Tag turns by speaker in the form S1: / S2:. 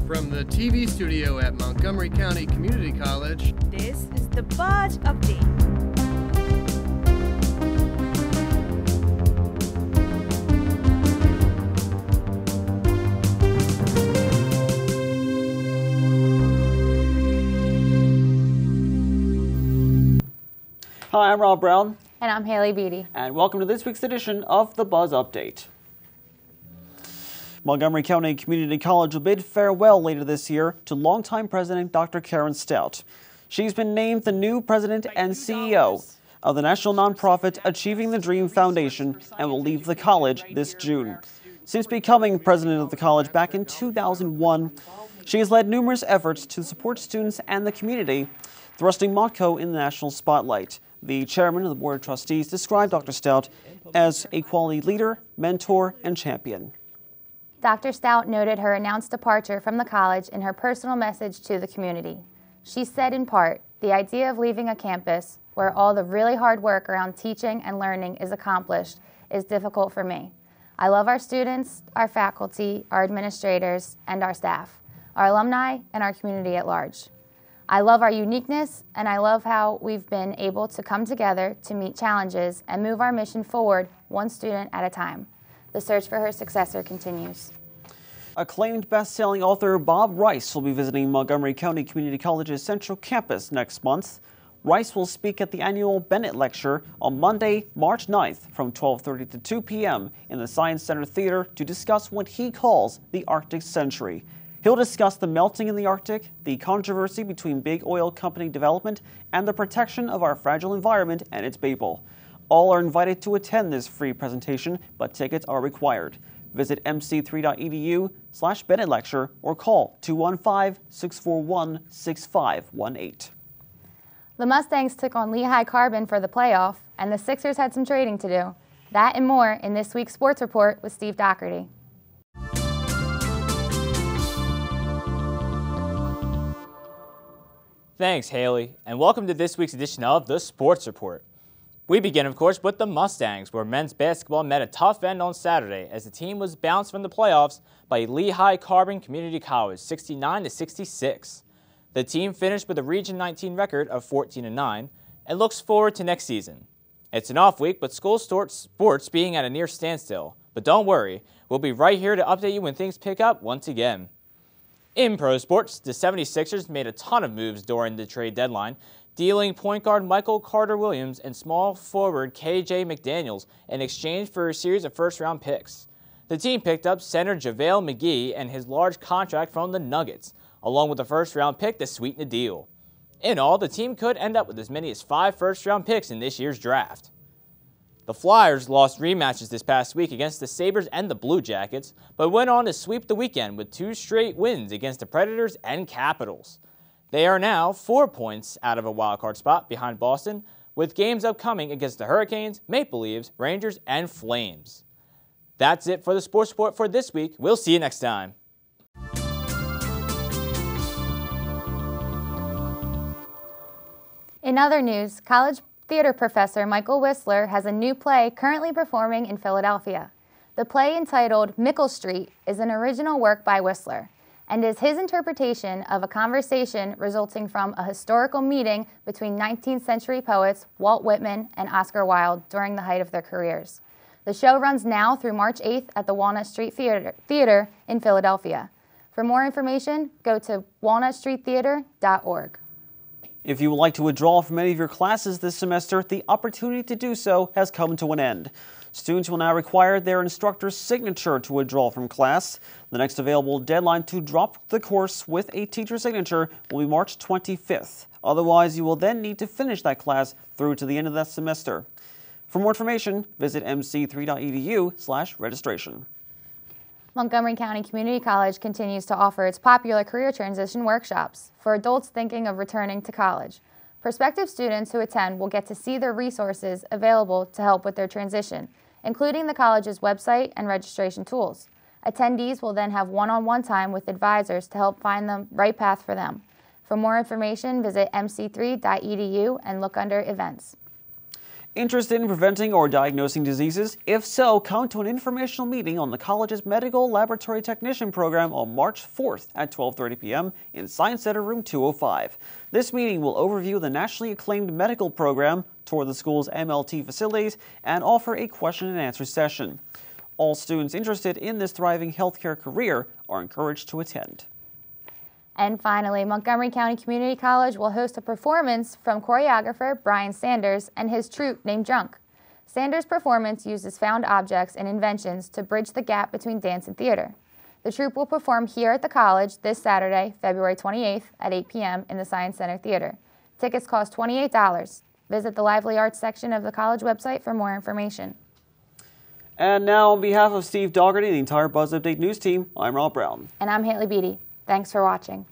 S1: From the TV studio at Montgomery County Community College,
S2: this is the Buzz Update.
S3: Hi, I'm Rob Brown.
S4: And I'm Haley Beatty.
S3: And welcome to this week's edition of the Buzz Update. Montgomery County Community College will bid farewell later this year to longtime president Dr. Karen Stout. She's been named the new president and CEO of the national nonprofit Achieving the Dream Foundation and will leave the college this June. Since becoming president of the college back in 2001, she has led numerous efforts to support students and the community, thrusting Montco in the national spotlight. The chairman of the Board of Trustees described Dr. Stout as a quality leader, mentor, and champion.
S4: Dr. Stout noted her announced departure from the college in her personal message to the community. She said in part, "The idea of leaving a campus where all the really hard work around teaching and learning is accomplished is difficult for me. I love our students, our faculty, our administrators, and our staff, our alumni, and our community at large. I love our uniqueness, and I love how we've been able to come together to meet challenges and move our mission forward one student at a time." The search for her successor continues.
S3: Acclaimed best-selling author Bob Rice will be visiting Montgomery County Community College's Central Campus next month. Rice will speak at the annual Bennett Lecture on Monday, March 9th from 12:30 to 2 p.m. in the Science Center Theater to discuss what he calls the Arctic Century. He'll discuss the melting in the Arctic, the controversy between big oil company development, and the protection of our fragile environment and its people. All are invited to attend this free presentation, but tickets are required. Visit mc3.edu/Bennett Lecture or call 215-641-6518.
S4: The Mustangs took on Lehigh Carbon for the playoff, and the Sixers had some trading to do. That and more in this week's Sports Report with Steve Doherty.
S5: Thanks, Haley, and welcome to this week's edition of the Sports Report. We begin, of course, with the Mustangs, where men's basketball met a tough end on Saturday as the team was bounced from the playoffs by Lehigh Carbon Community College, 69-66. The team finished with a Region 19 record of 14-9 and looks forward to next season. It's an off week, but school sports being at a near standstill. But don't worry, we'll be right here to update you when things pick up once again. In pro sports, the 76ers made a ton of moves during the trade deadline, dealing point guard Michael Carter-Williams and small forward KJ McDaniels in exchange for a series of first-round picks. The team picked up center JaVale McGee and his large contract from the Nuggets, along with a first-round pick to sweeten the deal. In all, the team could end up with as many as 5 first-round picks in this year's draft. The Flyers lost rematches this past week against the Sabres and the Blue Jackets, but went on to sweep the weekend with 2 straight wins against the Predators and Capitals. They are now 4 points out of a wildcard spot behind Boston, with games upcoming against the Hurricanes, Maple Leafs, Rangers, and Flames. That's it for the Sports Report for this week. We'll see you next time.
S4: In other news, college theater professor Michael Whistler has a new play currently performing in Philadelphia. The play, entitled Mickle Street, is an original work by Whistler and is his interpretation of a conversation resulting from a historical meeting between 19th century poets Walt Whitman and Oscar Wilde during the height of their careers. The show runs now through March 8th at the Walnut Street Theater in Philadelphia. For more information, go to walnutstreettheater.org.
S3: If you would like to withdraw from any of your classes this semester, the opportunity to do so has come to an end. Students will now require their instructor's signature to withdraw from class. The next available deadline to drop the course with a teacher's signature will be March 25th. Otherwise, you will then need to finish that class through to the end of that semester. For more information, visit mc3.edu/registration.
S4: Montgomery County Community College continues to offer its popular career transition workshops for adults thinking of returning to college. Prospective students who attend will get to see the resources available to help with their transition, including the college's website and registration tools. Attendees will then have one-on-one time with advisors to help find the right path for them. For more information, visit mc3.edu and look under events.
S3: Interested in preventing or diagnosing diseases? If so, come to an informational meeting on the college's Medical Laboratory Technician program on March 4th at 12:30 p.m. in Science Center Room 205. This meeting will overview the nationally acclaimed medical program, tour the school's MLT facilities, and offer a question and answer session. All students interested in this thriving healthcare career are encouraged to attend.
S4: And finally, Montgomery County Community College will host a performance from choreographer Brian Sanders and his troupe named Junk. Sanders' performance uses found objects and inventions to bridge the gap between dance and theater. The troupe will perform here at the college this Saturday, February 28th at 8 p.m. in the Science Center Theater. Tickets cost $28. Visit the Lively Arts section of the college website for more information.
S3: And now, on behalf of Steve Dougherty and the entire Buzz Update News team, I'm Rob Brown.
S4: And I'm Haley Beatty. Thanks for watching.